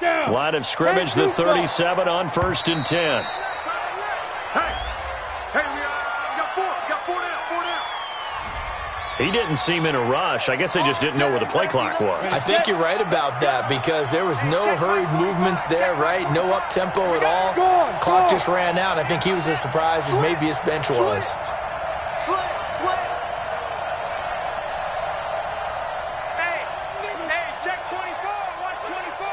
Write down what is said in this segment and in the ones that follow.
Line of scrimmage, the 37 on 1st and 10. He didn't seem in a rush. I guess they just didn't know where the play clock was. I think you're right about that because there was no hurried movements there, right? No up-tempo at all. Clock just ran out. I think he was as surprised as maybe his bench was. Hey, check 24. Watch 24.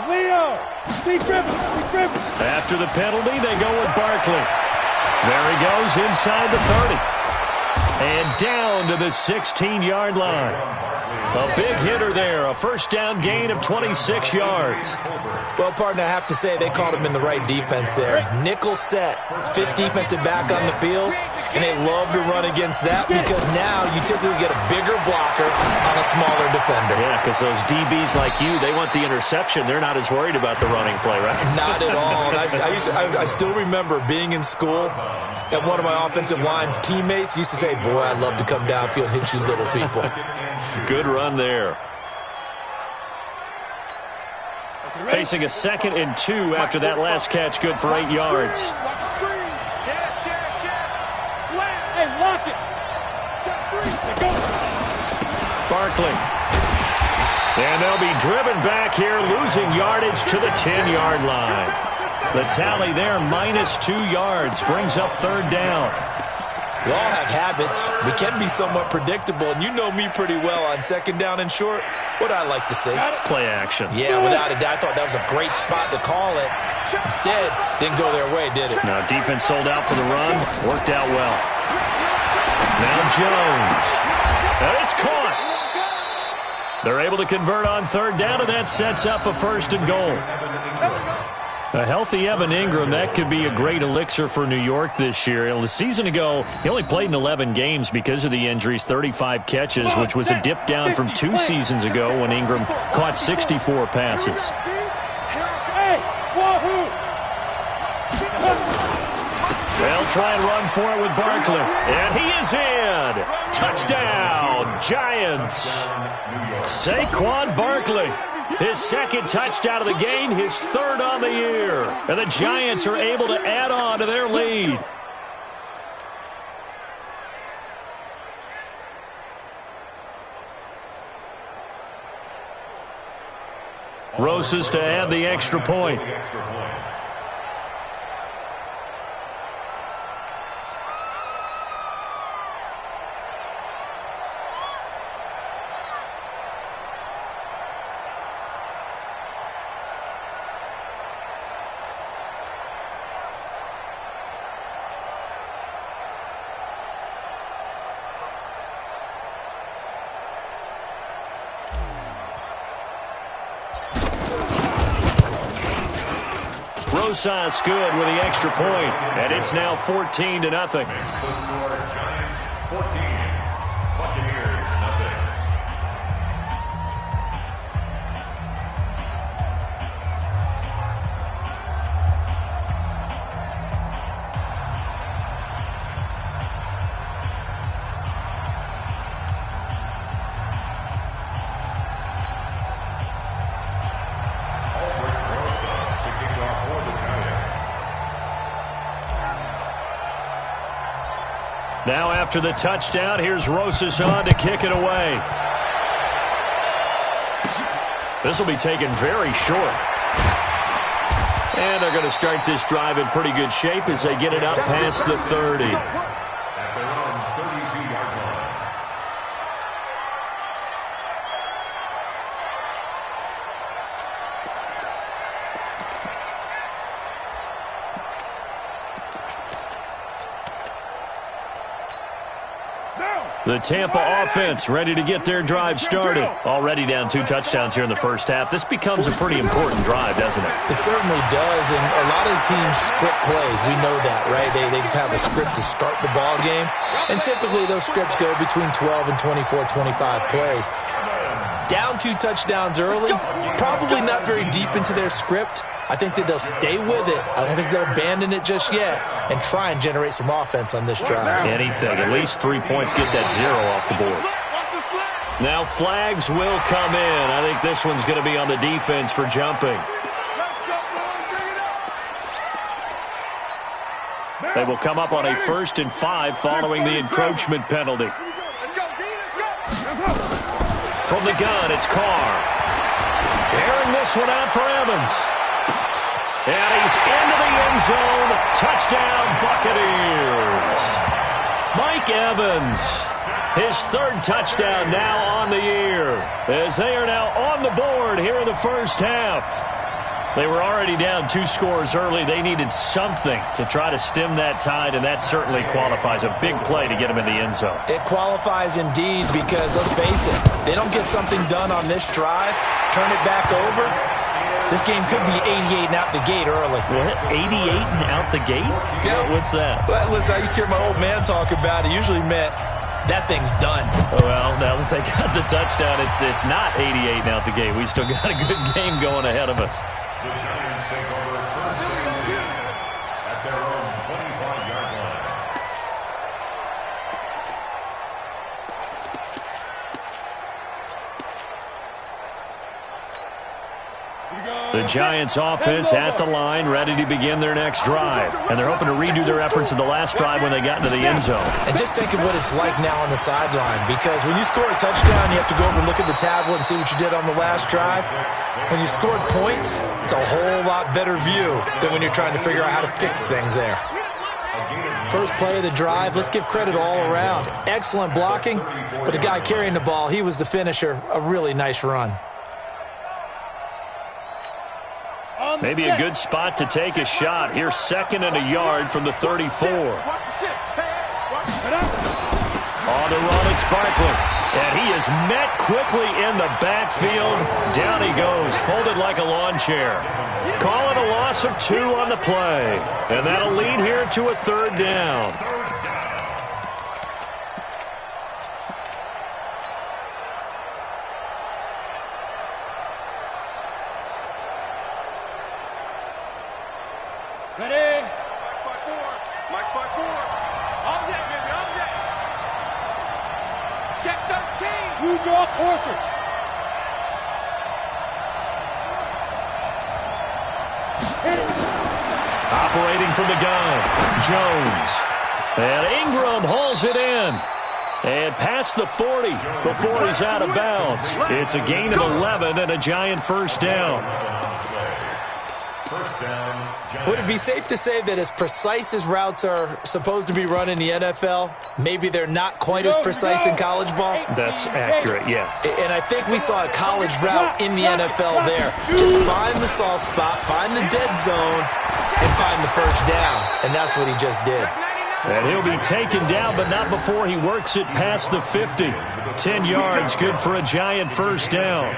Leo. Be driven. After the penalty, they go with Barkley. There he goes inside the 30. And down to the 16-yard line. A big hitter there. A first down gain of 26 yards. Well, partner, I have to say they called him in the right defense there. Nickel set, fifth defensive back on the field, and they love to run against that because now you typically get a bigger blocker on a smaller defender. Yeah, because those DBs like you, they want the interception. They're not as worried about the running play, right? Not at all. I still remember being in school, and one of my offensive line teammates used to say, boy, I'd love to come downfield and hit you little people. Good run there. Facing a 2nd and 2 after that last catch, good for 8 yards. Hey, lock it. Barkley. And they'll be driven back here, losing yardage to the 10-yard line. The tally there, -2 yards, brings up 3rd down. We all have habits. We can be somewhat predictable, and you know me pretty well on 2nd down and short. What I like to say? Play action. Yeah, without a doubt. I thought that was a great spot to call it. Instead, didn't go their way, did it? Now defense sold out for the run. Worked out well. Now Jones. And it's caught. They're able to convert on 3rd down, and that sets up a 1st and goal. A healthy Evan Ingram, that could be a great elixir for New York this year. The season ago, he only played in 11 games because of the injuries, 35 catches, which was a dip down from 2 seasons ago when Ingram caught 64 passes. They'll try and run for it with Barkley. And he is in. Touchdown, Giants. Saquon Barkley. His 2nd touchdown of the game, his 3rd on the year. And the Giants are able to add on to their lead. Rosas to add the extra point. Rosas good with the extra point, and it's now 14-0. Giants 14, Buccaneers nothing. Now after the touchdown, here's Rosas on to kick it away. This will be taken very short. And they're going to start this drive in pretty good shape as they get it up past the 30. At their own 32-yard line. The Tampa offense ready to get their drive started. Already down 2 touchdowns here in the first half. This becomes a pretty important drive, doesn't it? It certainly does, and a lot of the teams script plays. We know that, right? They have a script to start the ball game, and typically those scripts go between 12 and 24, 25 plays. Down 2 touchdowns early, probably not very deep into their script. I think that they'll stay with it. I don't think they'll abandon it just yet and try and generate some offense on this drive. Anything. At least 3 points, get that 0 off the board. Now flags will come in. I think this one's going to be on the defense for jumping. They will come up on a 1st and 5 following the encroachment penalty. From the gun, it's Carr. Airing this one out for Evans. And he's into the end zone. Touchdown, Buccaneers. Mike Evans, his 3rd touchdown now on the year, as they are now on the board here in the first half. They were already down 2 scores early. They needed something to try to stem that tide, and that certainly qualifies. A big play to get them in the end zone. It qualifies indeed because, let's face it, they don't get something done on this drive, turn it back over, this game could be 88 and out the gate early. What? 88 and out the gate? Yeah. What's that? Well, listen, I used to hear my old man talk about it. Usually meant that thing's done. Well, now that they got the touchdown, it's not 88 and out the gate. We still got a good game going ahead of us. The Giants take over 1st and 10 at their own 25-yard line. The Giants offense at the line, ready to begin their next drive. And they're hoping to redo their efforts in the last drive when they got into the end zone. And just think of what it's like now on the sideline, because when you score a touchdown, you have to go over and look at the tablet and see what you did on the last drive. When you scored points, it's a whole lot better view than when you're trying to figure out how to fix things there. First play of the drive, let's give credit all around. Excellent blocking, but the guy carrying the ball, he was the finisher. A really nice run. Maybe a good spot to take a shot. Here's 2nd and a yard from the 34. On the run, it's Barkley. And he is met quickly in the backfield. Down he goes, folded like a lawn chair. Call it a loss of 2 on the play. And that'll lead here to a 3rd down. Ready? Mike 5-4. On deck, baby, on deck. Check 13. You draw Horford. Operating from the gun, Jones. And Ingram hauls it in. And past the 40 before he's out of bounds. It's a gain of 11 and a Giant 1st down. First down, Giants. Would it be safe to say that as precise as routes are supposed to be run in the NFL, maybe they're not quite as precise in college ball? That's accurate, yeah. And I think we saw a college route in the NFL there. Just find the soft spot, find the dead zone, and find the 1st down. And that's what he just did. And he'll be taken down, but not before he works it past the 50. 10 yards, good for a Giant 1st down.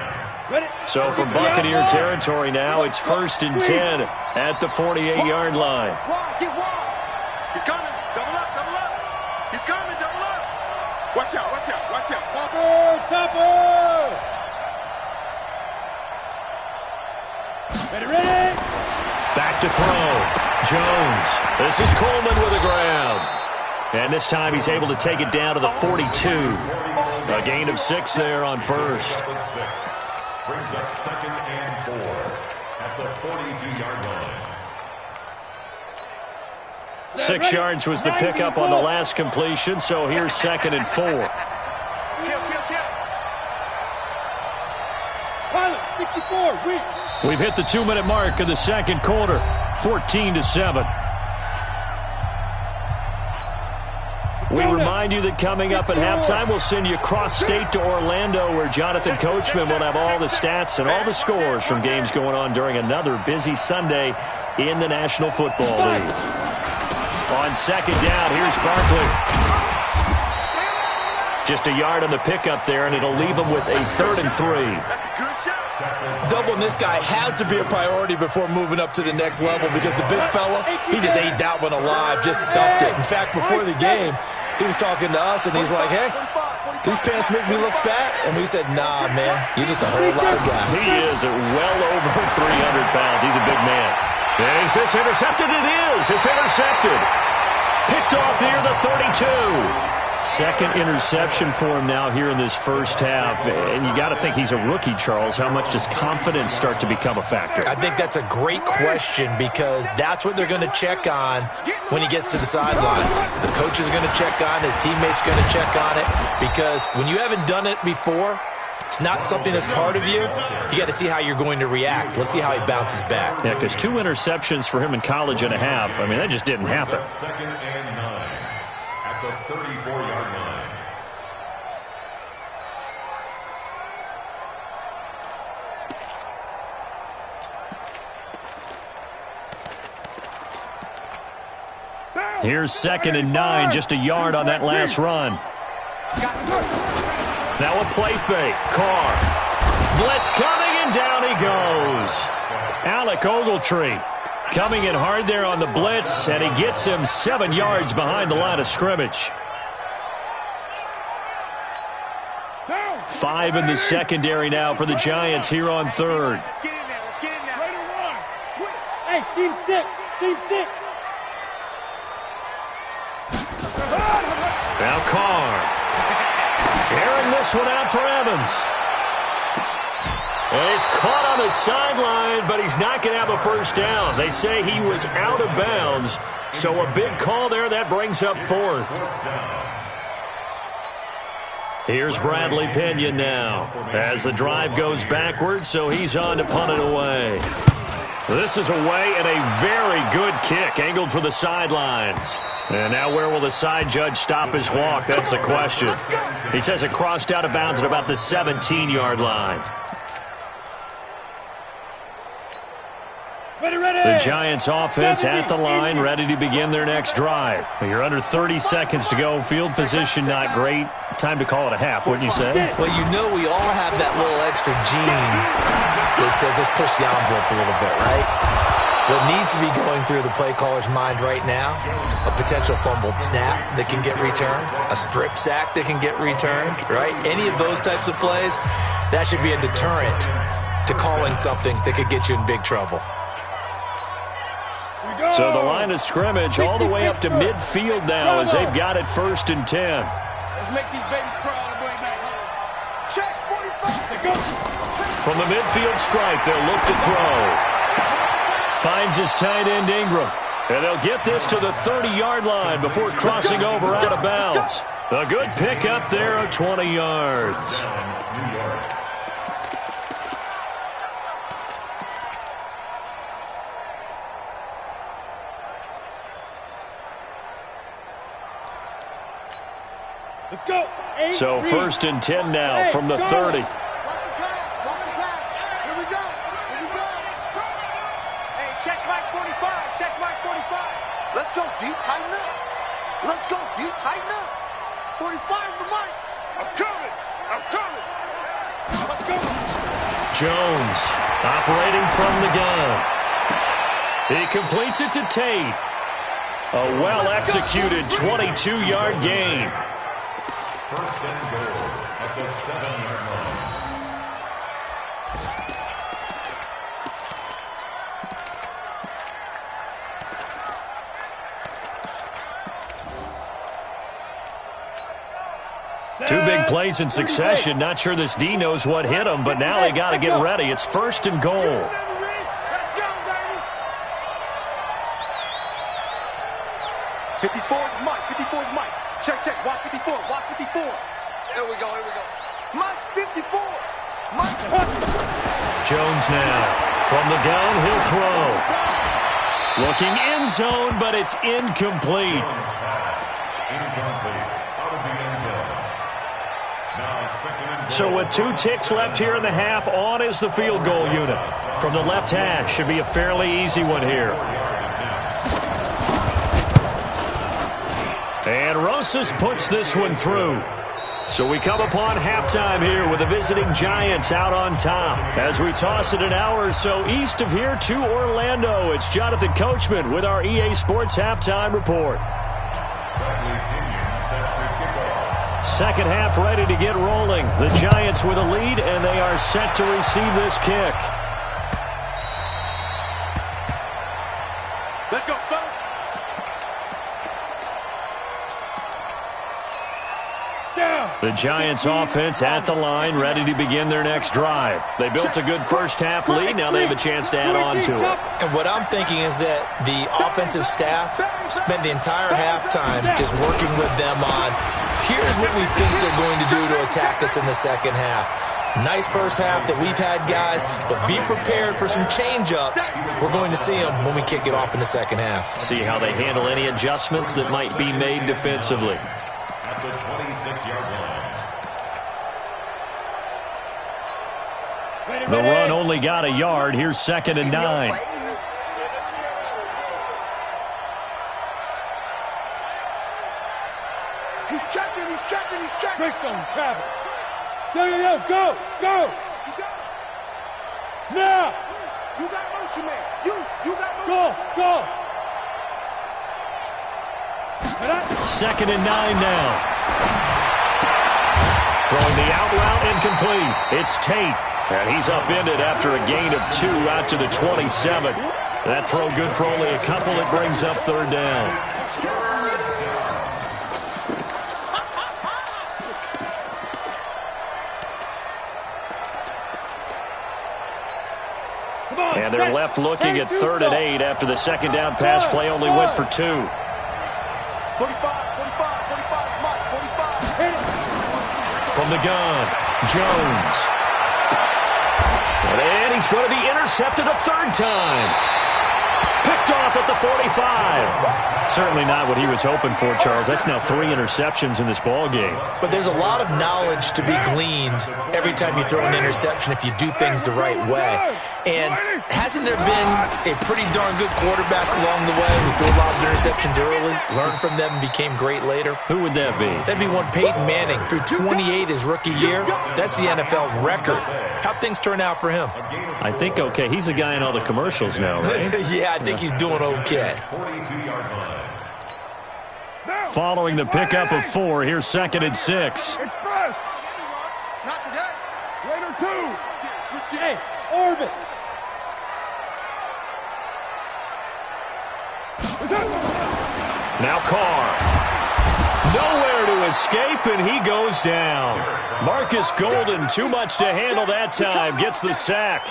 So from Buccaneer territory now, it's 1st and 10 at the 48-yard line. He's coming. Double up, double up. He's coming, double up. Watch out, watch out, watch out. Topper. Ready? Back to throw. Jones. This is Coleman with the ground. And this time he's able to take it down to the 42. A gain of 6 there on 1st. Brings up 2nd and 4 at the 42-yard line. 6 yards was the pickup on the last completion, so here's 2nd and 4. Kill. Pilot, 64, weak. We've hit the 2-minute mark of the 2nd quarter, 14-7. We remind you that coming up at halftime, we'll send you cross-state to Orlando, where Jonathan Coachman will have all the stats and all the scores from games going on during another busy Sunday in the National Football League. On 2nd down, here's Barkley. Just a yard on the pickup there, and it'll leave him with a 3rd and 3. Doubling this guy has to be a priority before moving up to the next level, because the big fella, he just ate that one alive, just stuffed it. In fact, before the game, he was talking to us, and he's like, hey, these pants make me look fat. And we said, nah, man, you're just a whole lot of guy. He is at well over 300 pounds. He's a big man. Is this intercepted? It is. It's intercepted. Picked off here, the 32. Second interception for him now here in this first half. And you got to think he's a rookie, Charles. How much does confidence start to become a factor? I think that's a great question because that's what they're going to check on when he gets to the sidelines. The coach is going to check on, his teammates going to check on it, because when you haven't done it before, it's not something that's part of you. You got to see how you're going to react. Let's see how he bounces back. Yeah, because 2 interceptions for him in college and a half. I mean, that just didn't happen. Second and 9 at the 34-yard line. Here's second and 9, just a yard on that last run. Now a play fake. Carr. Blitz coming, and down he goes. Alec Ogletree coming in hard there on the blitz, and he gets him 7 yards behind the line of scrimmage. 5 in the secondary now for the Giants here on third. Let's get in there. Let's get in there. Hey, team 6. Team 6. Now Carr. Airing this one out for Evans. And he's caught on the sideline, but he's not going to have a first down. They say he was out of bounds, so a big call there. That brings up fourth. Here's Bradley Pinion now as the drive goes backwards, so he's on to punt it away. This is away, and a very good kick angled for the sidelines. And now where will the side judge stop his walk? That's the question. He says it crossed out of bounds at about the 17-yard line. The Giants offense at the line, ready to begin their next drive. You're under 30 seconds to go. Field position not great. Time to call it a half, wouldn't you say? Well, you know we all have that little extra gene that says let's push the envelope a little bit, right? What needs to be going through the play caller's mind right now, a potential fumbled snap that can get returned, a strip sack that can get returned, right? Any of those types of plays, that should be a deterrent to calling something that could get you in big trouble. So the line of scrimmage all the way up to midfield now as they've got it 1st and 10. Let's make these babies crawl all the way back home. Check 45. From the midfield stripe, they'll look to throw. Finds his tight end Ingram. And they'll get this to the 30-yard line before crossing over out of bounds. A good pickup there of 20 yards. Let's go. So 1st and 10 now from the 30. Let's go, D. Tighten up. Let's go, D. Tighten up. 45's the mic. I'm coming. I'm coming. Let's go. Jones operating from the gun. He completes it to Tate. A well-executed 22-yard gain. 1st and goal at the 7-yard line. Two big plays in succession. Not sure this D knows what hit him, but now they got to get ready. It's 1st and goal. Let's go, baby. 54's Mike. 54's Mike. Check, check. Watch 54. Watch 54. Here we go. Here we go. Mike's 54. Mike's 100. Jones now from the gun. He'll throw. Looking end zone, but it's incomplete. Incomplete. Out of the end zone. Now 2nd and goal. So with 2 ticks left here in the half, on is the field goal unit. From the left hash, should be a fairly easy one here. And Rosas puts this one through. So we come upon halftime here with the visiting Giants out on top. As we toss it an hour or so east of here to Orlando, it's Jonathan Coachman with our EA Sports Halftime Report. Second half ready to get rolling. The Giants with a lead, and they are set to receive this kick. Let's go, fellas. The Giants offense at the line, ready to begin their next drive. They built a good first-half lead. Now they have a chance to add on to it. And what I'm thinking is that the offensive staff spent the entire halftime just working with them on, here's what we think they're going to do to attack us in the second half. Nice first half that we've had, guys, but be prepared for some change-ups. We're going to see them when we kick it off in the second half. See how they handle any adjustments that might be made defensively. At the 26-yard line. The run only got a yard. Here's 2nd and 9. He's checking. Brickstone, travel. Yo, go. Now. You got motion, man. You got motion. Go. 2nd and 9 now. Throwing the out route incomplete. It's Tate. And he's upended after a gain of 2 out to the 27. That throw good for only a couple. It brings up 3rd down. And they're left looking at 3rd and 8 after the 2nd down pass play only went for 2. 45, Mike, 45. From the gun, Jones. And he's going to be intercepted a 3rd time. Picked off at the 45. Certainly not what he was hoping for, Charles. That's now 3 interceptions in this ball game. But there's a lot of knowledge to be gleaned every time you throw an interception if you do things the right way. And hasn't there been a pretty darn good quarterback along the way who threw a lot of interceptions early, learned from them, and became great later? Who would that be? That'd be one Peyton Manning. Threw 28 his rookie year. That's the NFL record. How'd things turn out for him? I think okay. He's the guy in all the commercials now, right? Yeah, I think he's doing okay. 42-yard line. Following the pickup of 4, here's 2nd and 6. Express. Not today. Raider 2. Switch gears. Hey, orbit. Now Carr. Nowhere to escape, and he goes down. Marcus Golden, too much to handle that time, gets the sack.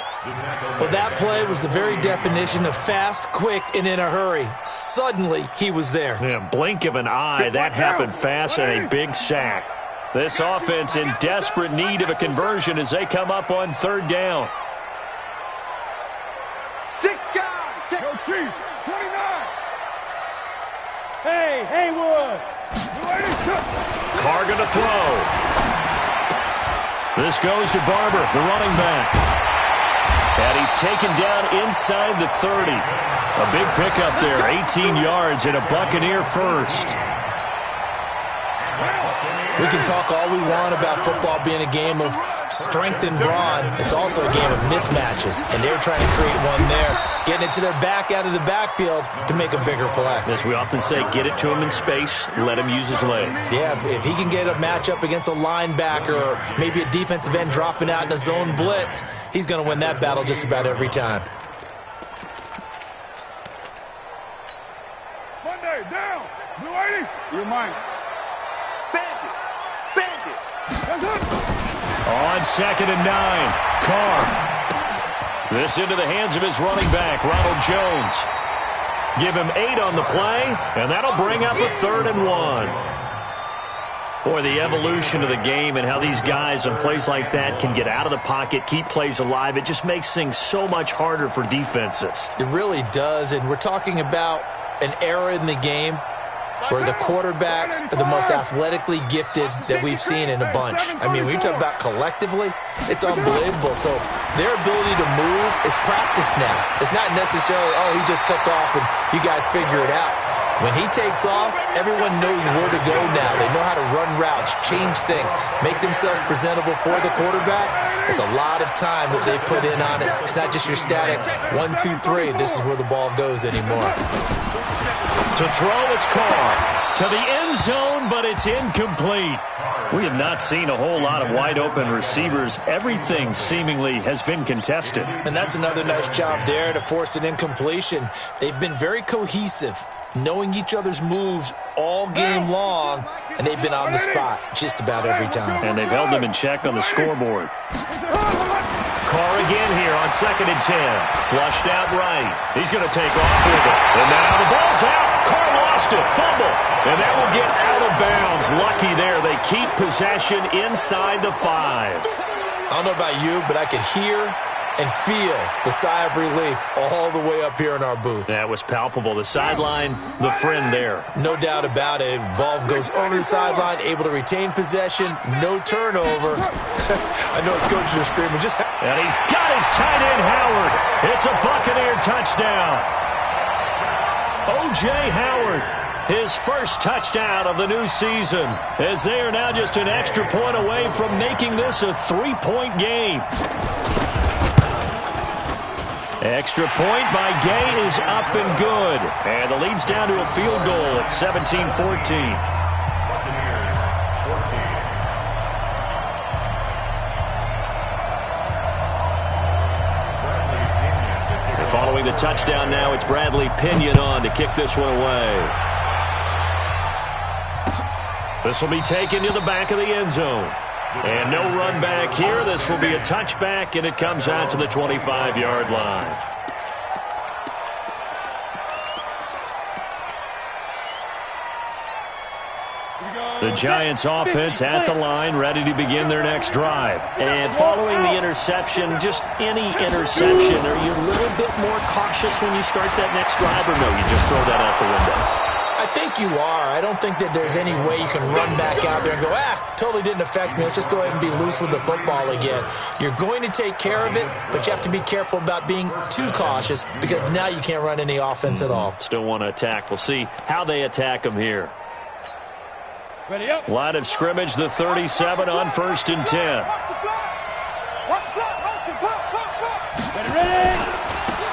Well, that play was the very definition of fast, quick, and in a hurry. Suddenly, he was there. Yeah, blink of an eye, that happened fast, and a big sack. This offense in desperate need of a conversion as they come up on 3rd down. 6 guys. Yo, Chief, 29. Hey, Haywood. Carr going to throw. This goes to Barber, the running back. And he's taken down inside the 30. A big pickup there, 18 yards and a Buccaneer first. We can talk all we want about football being a game of strength and brawn. It's also a game of mismatches, and they're trying to create one there, getting it to their back out of the backfield to make a bigger play. As we often say, get it to him in space, let him use his leg. Yeah, if he can get a matchup against a linebacker or maybe a defensive end dropping out in a zone blitz, he's going to win that battle just about every time. Monday, down. Blue 80. You're mine. Bandit. On 2nd and 9, Carr. This into the hands of his running back, Ronald Jones. Give him 8 on the play, and that'll bring up a 3rd and 1. Boy, the evolution of the game and how these guys on plays like that can get out of the pocket, keep plays alive, it just makes things so much harder for defenses. It really does, and we're talking about an era in the game where the quarterbacks are the most athletically gifted that we've seen in a bunch. I mean, when you talk about collectively, it's unbelievable. So their ability to move is practiced now. It's not necessarily, oh, he just took off and you guys figure it out. When he takes off, everyone knows where to go now. They know how to run routes, change things, make themselves presentable for the quarterback. It's a lot of time that they put in on it. It's not just your static 1, 2, 3. This is where the ball goes anymore. To throw, it's Carr. To the end zone, but it's incomplete. We have not seen a whole lot of wide-open receivers. Everything seemingly has been contested. And that's another nice job there to force an incompletion. They've been very cohesive. knowing each other's moves all game long, and they've been on the spot just about every time. And they've held them in check on the scoreboard. Carr again here on 2nd and 10. Flushed out right. He's going to take off with it. And now the ball's out. Carr lost it. Fumble. And that will get out of bounds. Lucky there. They keep possession inside the 5. I don't know about you, but I could hear and feel the sigh of relief all the way up here in our booth. That was palpable. The sideline, the friend there. No doubt about it. Ball goes over the sideline, able to retain possession, no turnover. I know his coaches are screaming. And he's got his tight end, Howard. It's a Buccaneer touchdown. O.J. Howard, his first touchdown of the new season, as they are now just an extra point away from making this a 3-point game. Extra point by Gay is up and good. And the lead's down to a field goal at 17-14. And following the touchdown now, it's Bradley Pinion on to kick this one away. This will be taken to the back of the end zone. And no run back here. This will be a touchback, and it comes out to the 25-yard line. The Giants offense at the line, ready to begin their next drive. And following the interception, just any interception, are you a little bit more cautious when you start that next drive, or no, you just throw that out the window? I think you are. I don't think that there's any way you can run back out there and go, totally didn't affect me. Let's just go ahead and be loose with the football again. You're going to take care of it, but you have to be careful about being too cautious because now you can't run any offense at all. Still want to attack. We'll see how they attack them here. Ready up. Line of scrimmage, the 37 on 1st and 10. Ready.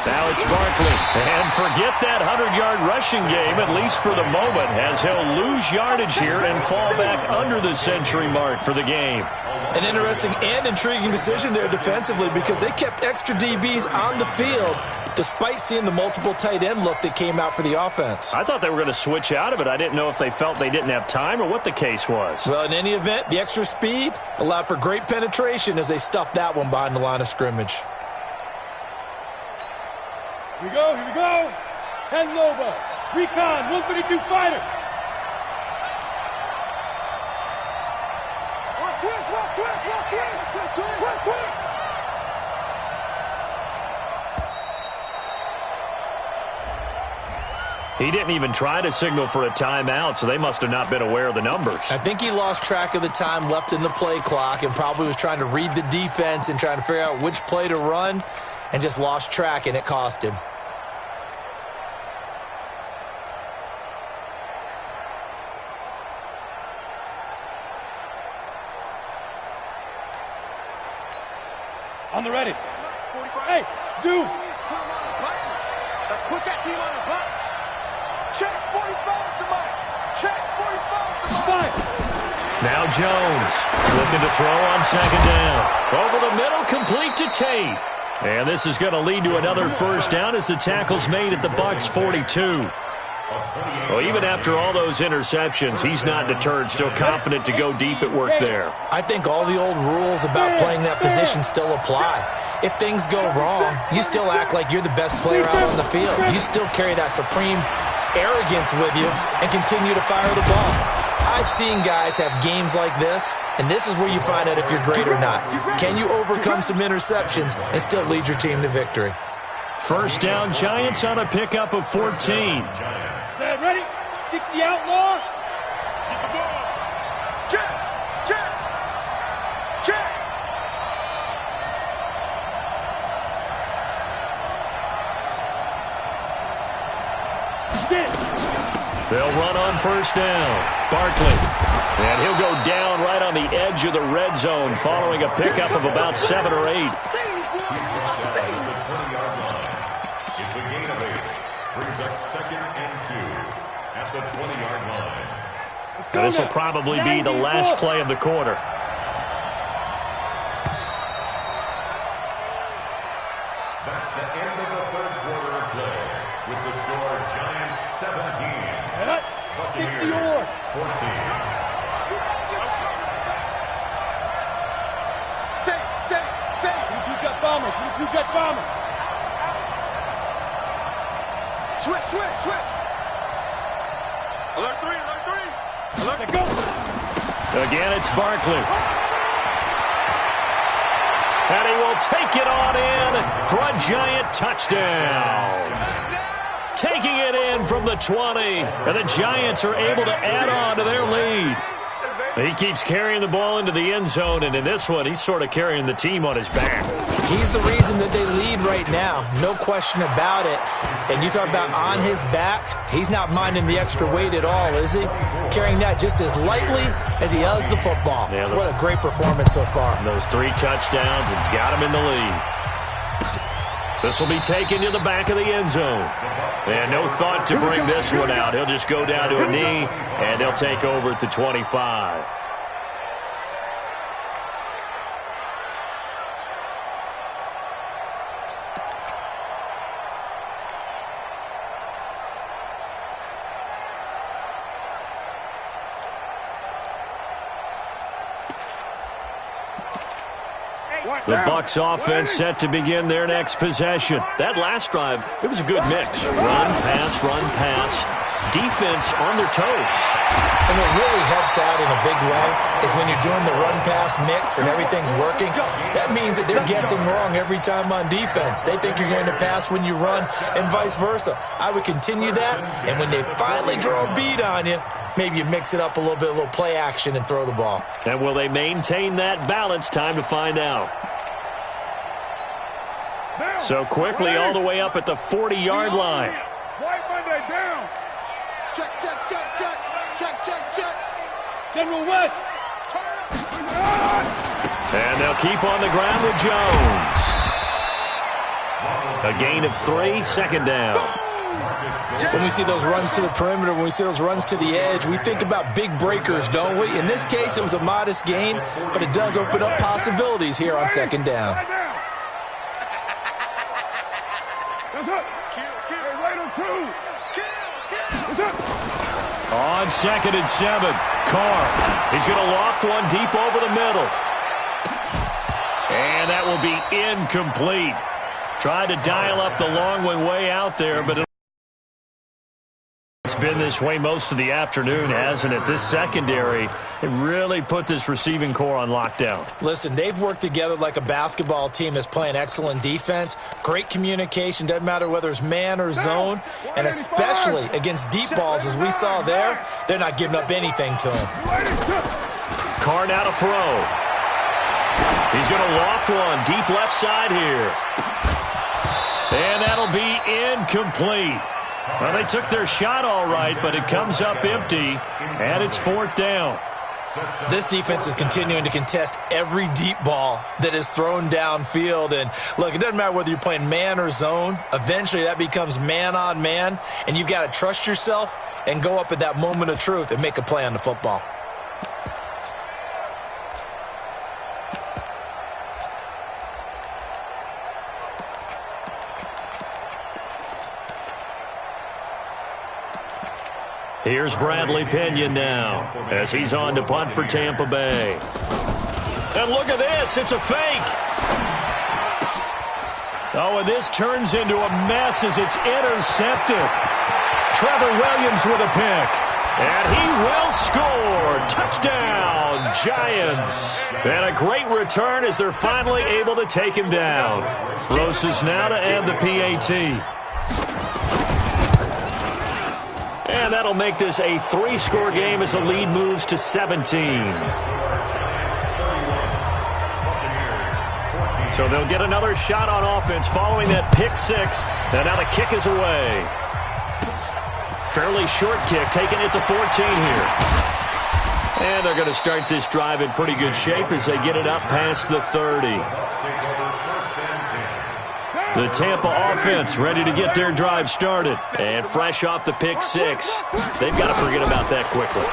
Now it's Barkley. And forget that 100-yard rushing game, at least for the moment, as he'll lose yardage here and fall back under the century mark for the game. An interesting and intriguing decision there defensively because they kept extra DBs on the field despite seeing the multiple tight end look that came out for the offense. I thought they were going to switch out of it. I didn't know if they felt they didn't have time or what the case was. Well, in any event, the extra speed allowed for great penetration as they stuffed that one behind the line of scrimmage. Here we go. 10 Lobo. Recon, 132 fighter. Twist. He didn't even try to signal for a timeout, so they must have not been aware of the numbers. I think he lost track of the time left in the play clock and probably was trying to read the defense and trying to figure out which play to run and just lost track, and it cost him. On the ready. Hey, Zoo. Put him on the buses. Let's put that team on the bus. Check 45 to Mike. Check 45 to Mike. Now Jones looking to throw on 2nd down. Over the middle, complete to Tate. And this is going to lead to another first down as the tackle's made at the Bucs 42. Well, even after all those interceptions, he's not deterred, still confident to go deep at work there. I think all the old rules about playing that position still apply. If things go wrong, you still act like you're the best player out on the field. You still carry that supreme arrogance with you and continue to fire the ball. I've seen guys have games like this, and this is where you find out if you're great or not. Can you overcome some interceptions and still lead your team to victory? First down, Giants on a pickup of 14. Set, ready. 60 outlaw. Get the ball. Check. Get it. They'll run on first down. Barkley. And he'll go down right on the edge of the red zone following a pickup of about 7 or 8. It's a gain of 8. Brings up 2nd and 2 at the 20-yard line. Now, this will probably be the last play of the quarter. That's the end of the third quarter of play with the score Giants 17, Ready or. 14. Say. 22-jet bomber. 22-jet bomber. Switch. Alert 3. Let go. Again, it's Barkley. And he will take it on in for a giant touchdown. Taking it in from the 20. And the Giants are able to add on to their lead. He keeps carrying the ball into the end zone, and in this one, he's sort of carrying the team on his back. He's the reason that they lead right now. No question about it. And you talk about on his back, he's not minding the extra weight at all, is he? Carrying that just as lightly as he does the football. Yeah, what a great performance so far. Those 3 touchdowns, it's got him in the lead. This will be taken to the back of the end zone. And no thought to bring this one out. He'll just go down to a knee, and they'll take over at the 25. The Bucs offense set to begin their next possession. That last drive, it was a good mix. Run, pass. Defense on their toes. And what really helps out in a big way is when you're doing the run-pass mix and everything's working, that means that they're guessing wrong every time on defense. They think you're going to pass when you run and vice versa. I would continue that, and when they finally draw a beat on you, maybe you mix it up a little bit, a little play action, and throw the ball. And will they maintain that balance? Time to find out. So quickly all the way up at the 40-yard line. White Monday down. Check. General West. And they'll keep on the ground with Jones. A gain of 3, second down. When we see those runs to the perimeter, when we see those runs to the edge, we think about big breakers, don't we? In this case, it was a modest gain, but it does open up possibilities here on second down. On 2nd and 7, Carr. He's going to loft one deep over the middle. And that will be incomplete. Tried to dial up the long one way out there, but it's been this way most of the afternoon, hasn't it? This secondary, it really put this receiving core on lockdown. Listen, they've worked together like a basketball team that's playing excellent defense. Great communication, doesn't matter whether it's man or zone, and especially against deep balls as we saw there, they're not giving up anything to him. Carr now to throw. He's going to loft one deep left side here. And that'll be incomplete. Well, they took their shot all right, but it comes up empty, and it's 4th down. This defense is continuing to contest every deep ball that is thrown downfield. And, look, it doesn't matter whether you're playing man or zone. Eventually, that becomes man-on-man, and you've got to trust yourself and go up at that moment of truth and make a play on the football. Here's Bradley Pinion now as he's on to punt for Tampa Bay. And look at this. It's a fake. Oh, and this turns into a mess as it's intercepted. Trevor Williams with a pick. And he will score. Touchdown, Giants. And a great return as they're finally able to take him down. Rosas now to add the PAT. And that'll make this a 3-score game as the lead moves to 17. So they'll get another shot on offense following that pick 6. And now the kick is away. Fairly short kick, taking it to 14 here. And they're going to start this drive in pretty good shape as they get it up past the 30. The Tampa offense ready to get their drive started. And fresh off the pick 6, they've got to forget about that quickly.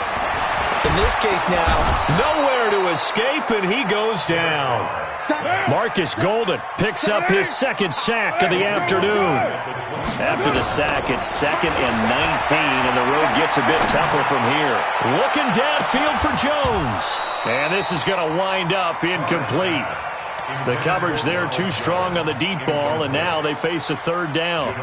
In this case now, nowhere to escape, and he goes down. Marcus Golden picks up his second sack of the afternoon. After the sack, it's 2nd and 19, and the road gets a bit tougher from here. Looking downfield for Jones. And this is going to wind up incomplete. The coverage there too strong on the deep ball, and now they face a 3rd down.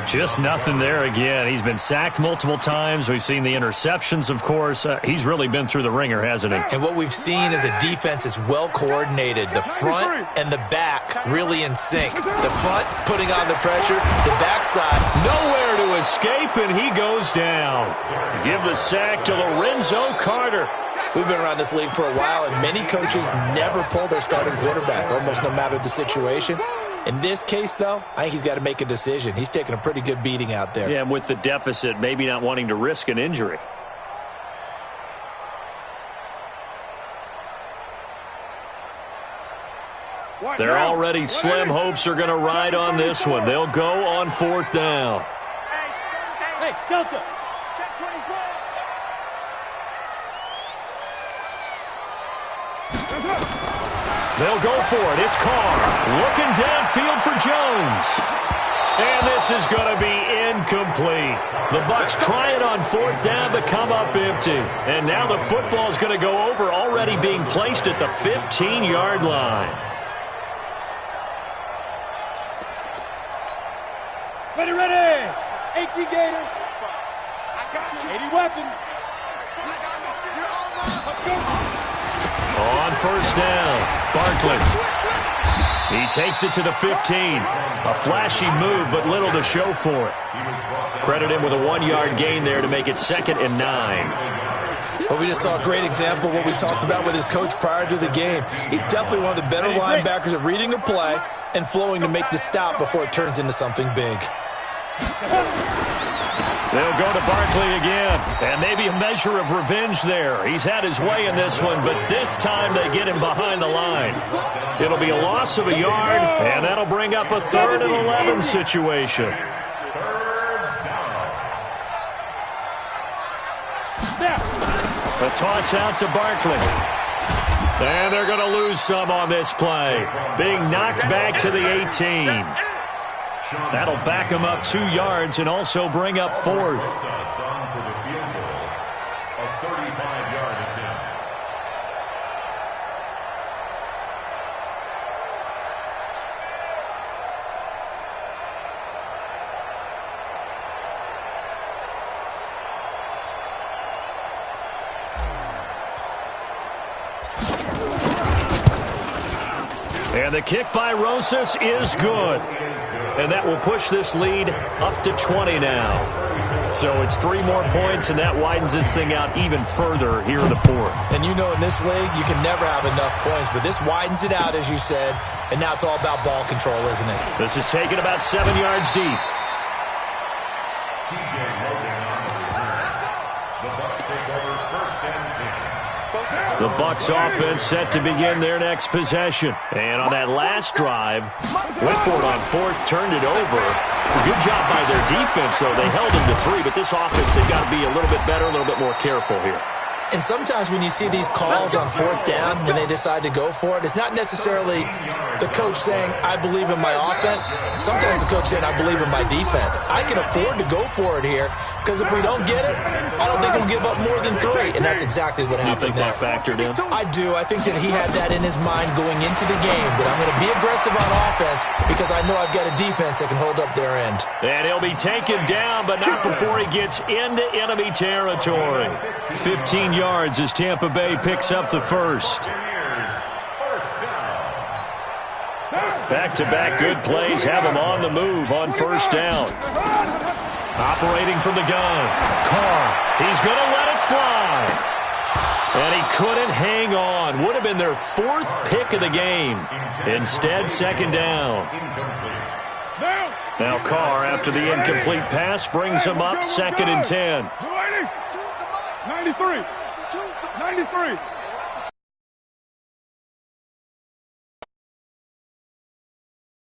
Just nothing there again. He's been sacked multiple times. We've seen the interceptions, of course. He's really been through the ringer, hasn't he? And what we've seen is a defense that's well coordinated. The front and the back really in sync. The front putting on the pressure, the backside. Nowhere to escape, and he goes down. Give the sack to Lorenzo Carter. We've been around this league for a while, and many coaches never pull their starting quarterback, almost no matter the situation. In this case, though, I think he's got to make a decision. He's taking a pretty good beating out there. Yeah, and with the deficit, maybe not wanting to risk an injury. They're already slim hopes are going to ride on this one. They'll go on 4th down. Hey, Delta. They'll go for it. It's Carr looking downfield for Jones. And this is going to be incomplete. The Bucs try it on 4th down but come up empty. And now the football's going to go over, already being placed at the 15-yard line. Ready. 18 Gator. 80 weapons. On 1st down, Barkley. He takes it to the 15. A flashy move, but little to show for it. Credit him with a 1-yard gain there to make it 2nd and 9. Well, we just saw a great example of what we talked about with his coach prior to the game. He's definitely one of the better linebackers at reading a play and flowing to make the stop before it turns into something big. They'll go to Barkley again, and maybe a measure of revenge there. He's had his way in this one, but this time they get him behind the line. It'll be a loss of a yard, and that'll bring up a 3rd and 11 situation. A toss out to Barkley. And they're going to lose some on this play, being knocked back to the 18. That'll back him up 2 yards and also bring up 4th. And the kick by Rosas is good. And that will push this lead up to 20 now. So it's 3 more points, and that widens this thing out even further here in the 4th. And you know in this league, you can never have enough points, but this widens it out, as you said, and now it's all about ball control, isn't it? This is taken about 7 yards deep. The Bucs offense set to begin their next possession. And on that last drive, went for it on 4th, turned it over. Good job by their defense, though. They held them to 3, but this offense, they've got to be a little bit better, a little bit more careful here. And sometimes when you see these calls on 4th down, when they decide to go for it, it's not necessarily the coach saying, I believe in my offense. Sometimes the coach saying, I believe in my defense. I can afford to go for it here, because if we don't get it, I don't think we'll give up more than 3. And that's exactly what happened. You think that factored in? I do. I think that he had that in his mind going into the game, that I'm going to be aggressive on offense because I know I've got a defense that can hold up their end. And he'll be taken down, but not before he gets into enemy territory. 15 yards as Tampa Bay picks up the 1st. Back-to-back good plays have him on the move on 1st down. Operating from the gun. Carr, he's going to let it fly. And he couldn't hang on. Would have been their 4th pick of the game. Instead, 2nd down. Now Carr, after the incomplete pass, brings him up 2nd and 10. 93.